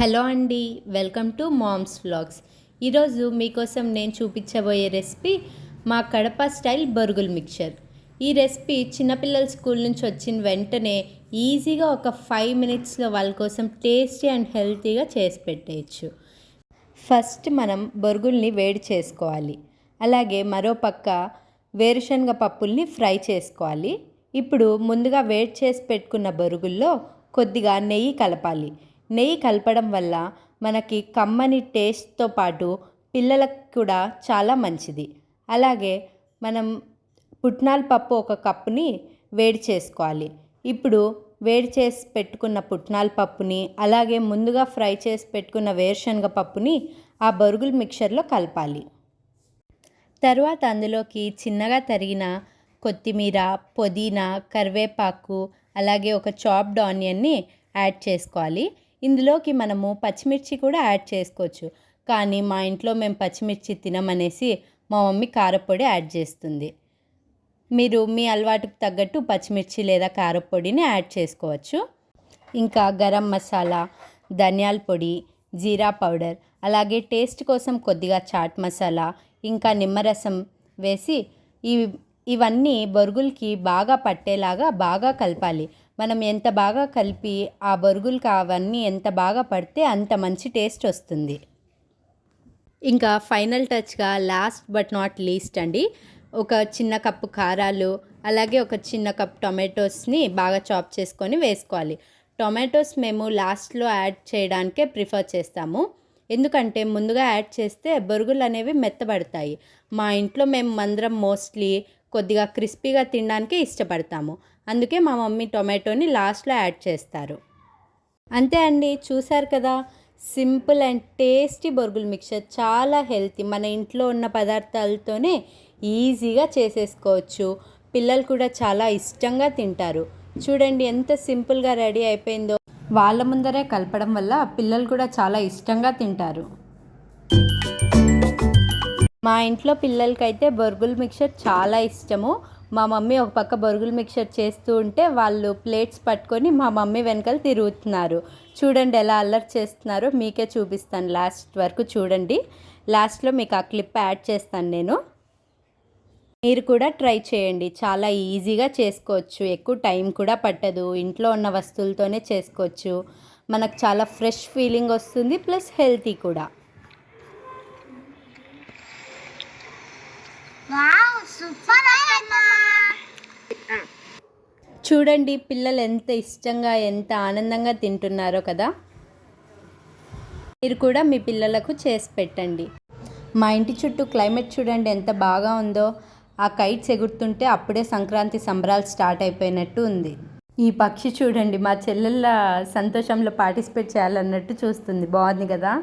Hello అండి, welcome to moms vlogs. ఈరోజు మీకోసం నేను చూపించబోయే రెసిపీ మా కడప స్టైల్ బొరుగుల మిక్చర్. ఈ రెసిపీ చిన్నపిల్లల స్కూల్ నుంచి వచ్చిన వెంటనే ఈజీగా ఒక 5 మినిట్స్లో వాళ్ళ కోసం టేస్టీ అండ్ హెల్తీగా చేసి పెట్టేయచ్చు. ఫస్ట్ మనం బొరుగుల్ని వేడి చేసుకోవాలి. అలాగే మరోపక్క వేరుశనగ పప్పుల్ని ఫ్రై చేసుకోవాలి. ఇప్పుడు ముందుగా వేడి చేసి పెట్టుకున్న బొరుగుల్లో కొద్దిగా నెయ్యి కలపాలి. నెయ్యి కలపడం వల్ల మనకి కమ్మని టేస్ట్తో పాటు పిల్లలకు కూడా చాలా మంచిది. అలాగే మనం పుట్నాల పప్పు ఒక కప్పుని వేడి చేసుకోవాలి. ఇప్పుడు వేడి చేసి పెట్టుకున్న పుట్నాల పప్పుని అలాగే ముందుగా ఫ్రై చేసి పెట్టుకున్న వేరుశనగ పప్పుని ఆ బొరుగుల మిక్చర్లో కలపాలి. తర్వాత అందులోకి చిన్నగా తరిగిన కొత్తిమీర, పుదీనా, కరివేపాకు అలాగే ఒక చాప్డ్ ఆనియన్ని యాడ్ చేసుకోవాలి. ఇందులోకి మనము పచ్చిమిర్చి కూడా యాడ్ చేసుకోవచ్చు, కానీ మా ఇంట్లో మేము పచ్చిమిర్చి తినమనేసి మా మమ్మీ కారపొడి యాడ్ చేస్తుంది. మీరు మీ అలవాటుకు తగ్గట్టు పచ్చిమిర్చి లేదా కారపొడిని యాడ్ చేసుకోవచ్చు. ఇంకా గరం మసాలా, ధనియాల పొడి, జీరా పౌడర్ అలాగే టేస్ట్ కోసం కొద్దిగా చాట్ మసాలా ఇంకా నిమ్మరసం వేసి ఇవన్నీ బొరుగులకి బాగా పట్టేలాగా బాగా కలపాలి. మనం ఎంత బాగా కలిపి ఆ బొరుగులకి అవన్నీ ఎంత బాగా పడితే అంత మంచి టేస్ట్ వస్తుంది. ఇంకా ఫైనల్ టచ్గా లాస్ట్ బట్ నాట్ లీస్ట్ అండి, ఒక చిన్న కప్పు కారాలు అలాగే ఒక చిన్న కప్ టొమాటోస్ని బాగా చాప్ చేసుకొని వేసుకోవాలి. టొమాటోస్ మేము లాస్ట్లో యాడ్ చేయడానికే ప్రిఫర్ చేస్తాము, ఎందుకంటే ముందుగా యాడ్ చేస్తే బొరుగులు అనేవి మెత్తబడతాయి. మా ఇంట్లో మేము అందరం మోస్ట్లీ కొద్దిగా క్రిస్పీగా తినడానికే ఇష్టపడతాము, అందుకే మా మమ్మీ టొమాటోని లాస్ట్లో యాడ్ చేస్తారు. అంతే అండి, చూసారు కదా, simple and tasty Borugula mixture. చాలా హెల్తీ, మన ఇంట్లో ఉన్న పదార్థాలతోనే ఈజీగా చేసేసుకోవచ్చు. పిల్లలు కూడా చాలా ఇష్టంగా తింటారు. చూడండి ఎంత సింపుల్గా రెడీ అయిపోయిందో. వాళ్ళ ముందరే కలపడం వల్ల పిల్లలు కూడా చాలా ఇష్టంగా తింటారు. మా ఇంట్లో పిల్లలకైతే బొరుగుల మిక్చర్ చాలా ఇష్టము. మా మమ్మీ ఒక పక్క బొరుగుల మిక్చర్ చేస్తూ ఉంటే వాళ్ళు ప్లేట్స్ పట్టుకొని మా మమ్మీ వెనకాల తిరుగుతున్నారు. చూడండి ఎలా అల్లరి చేస్తున్నారో, మీకే చూపిస్తాను. లాస్ట్ వరకు చూడండి, లాస్ట్లో మీకు ఆ క్లిప్ యాడ్ చేస్తాను నేను. మీరు కూడా ట్రై చేయండి, చాలా ఈజీగా చేసుకోవచ్చు, ఎక్కువ టైం కూడా పట్టదు, ఇంట్లో ఉన్న వస్తువులతోనే చేసుకోవచ్చు. మనకు చాలా ఫ్రెష్ ఫీలింగ్ వస్తుంది, ప్లస్ హెల్తీ కూడా. చూడండి పిల్లలు ఎంత ఇష్టంగా ఎంత ఆనందంగా తింటున్నారో కదా. మీరు కూడా మీ పిల్లలకు చేసి పెట్టండి. మా ఇంటి చుట్టూ క్లైమేట్ చూడండి ఎంత బాగా ఉందో. ఆ కైట్స్ ఎగురుతుంటే అప్పుడే సంక్రాంతి సంబరాలు స్టార్ట్ అయిపోయినట్టు ఉంది. ఈ పక్షి చూడండి మా చెల్లెళ్ళ సంతోషంలో పార్టిసిపేట్ చేయాలన్నట్టు చూస్తుంది. బాగుంది కదా.